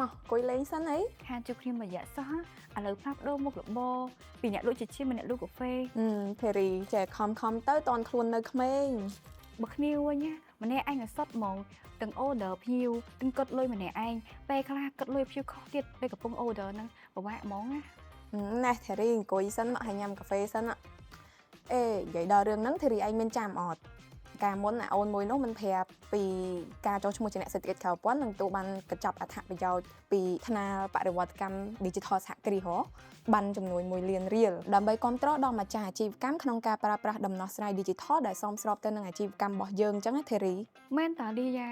មកអង្គុយលេងសិនអីខានជួបគ្នាមួយរយៈសោះឥឡូវផ្លាស់ប្ដូរមុខរបរពីអ្នកលក់ជាឈាមមកអ្នកលក់កាហ្វេធីរីចេះខំទៅតនខ្លួននៅក្មេងបើគ្នាវិញណាម្នាក់ឯងឲ្យសុតហ្មងទាំង order ភៀវទាំងកត់លុយម្នាក់ឯងពេលខ្លះកត់លុយភៀវខុសទៀតពេលកំពុង order ហ្នឹងពិបាកហ្មងណាធីរីអង្គុយសិនមកឲ្យញ៉ាំកាហ្វេសិនអេនិយាយដល់រឿងហ្នឹងធីរីឯងមានចាំអត់កាលមុនអូនមួយនោះមិនប្រាប់ពីការចុះឈ្មោះជាអ្នកសេដ្ឋកិច្ចក្រៅប្រព័ន្ធនឹងទូបានកញ្ចប់អត្ថប្រយោជន៍ពីថ្នាលបរិវត្តកម្ម Digital សហគ្រាសហ៎បានចំនួន1លានរៀលដើម្បីគ្រប់គ្រងដល់ម្ចាស់អាជីវកម្មក្នុងការប្រើប្រាស់ដំណោះស្រាយ Digital ដែលសមស្របទៅនឹងអាជីវកម្មរបស់យើងអញ្ចឹងណាធីរីមែនតាឌីយ៉ា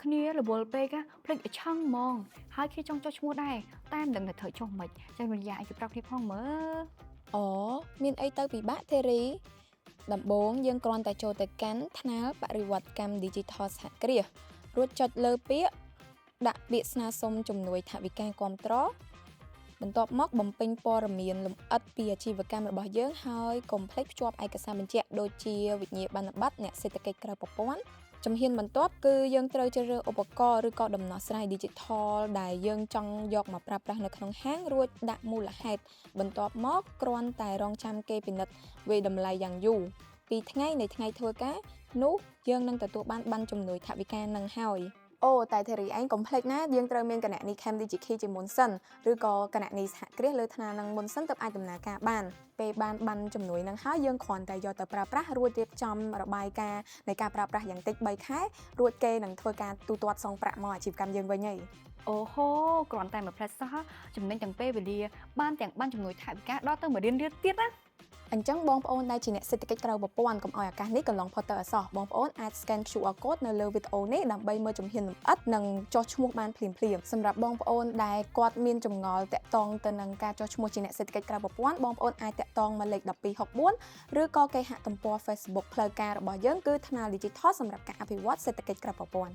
គ្នារវល់ពេកភ្លេចឆឹងហ្មងហើយគេចង់ចុះឈ្មោះដែរតែមិនដឹងថាត្រូវចុះមិនចឹងរយៈឲ្យគេប្រាប់គ្នាផងមើលអូមានអីទៅពិបាកធីរីដំបូងយើងគ្រាន់តែចូលទៅកាន់ថ្នាលបរិវត្តកម្ម Digital សហគ្រាសរួចចុចលើពាក្យដាក់ពាក្យស្នើសុំជំនួយថវិកាគាំទ្របន្ទាប់មកបំពេញព័ត៌មានលម្អិតពីអាជីវកម្មរបស់យើងហើយកុំភ្លេចភ្ជាប់ឯកសារបញ្ជាក់ដូចជាវិញ្ញាបនបត្រអ្នកសេដ្ឋកិច្ចក្រៅប្រព័ន្ធជំហានបន្ទាប់គឺយើងត្រូវជ្រើសរើសឧបករណ៍ឬក៏ដំណោះស្រាយ Digital ដែលយើងចង់យកមកប្រើប្រាស់នៅក្នុងហាងរួចដាក់មូលហេតុបន្ទាប់មកគ្រាន់តែរងចាំគេពិនិត្យវាយតម្លៃយ៉ាងយូរ2ថ្ងៃនៃថ្ងៃធ្វើការនោះយើងនឹងទទួលបានប័ណ្ណជំនួយថវិកានឹងហើយអូតែធីរីឯងកុំភ្លេចណាយើងត្រូវមានគណនី Cam DigiKey ជាមុនសិនឬក៏គណនីសហគ្រាសលើថ្នាលនឹងមុនសិនទើបអាចដំណើរការបានពេលបានប័ណ្ណជំនួយនឹងហើយយើងគ្រាន់តែយកទៅប្រើប្រាស់រួចរៀបចំរបាយការណ៍នៃការប្រើប្រាស់យ៉ាងតិច3ខែរួចគេនឹងធ្វើការទូទាត់សងប្រាក់មកអាជីវកម្មយើងវិញហើយអូហូគ្រាន់តែមួយផ្លែសោះចំណេញទាំងពេលវេលាបានទាំងបានជំនួយថវិកាដល់ទៅ1រៀលទៀតណាអញ្ចឹងបងប្អូនដែលជាអ្នកសេដ្ឋកិច្ចក្រៅប្រព័ន្ធកុំឲ្យឱកាសនេះកន្លងផុតទៅអសោះបងប្អូនអាច scan QR code នៅលើវីដេអូនេះដើម្បីមើលជំហានលម្អិតនិងចុះឈ្មោះបានភ្លាមៗសម្រាប់បងប្អូនដែលគាត់មានចម្ងល់តាក់ទងទៅនឹងការចុះឈ្មោះជាអ្នកសេដ្ឋកិច្ចក្រៅប្រព័ន្ធបងប្អូនអាចតាក់ទងមកលេខ1264ឬក៏គេហទំព័រ Facebook ផ្លូវការរបស់យើងគឺថ្នាល Digital សម្រាប់ការអភិវឌ្ឍសេដ្ឋកិច្ចក្រៅប្រព័ន្ធ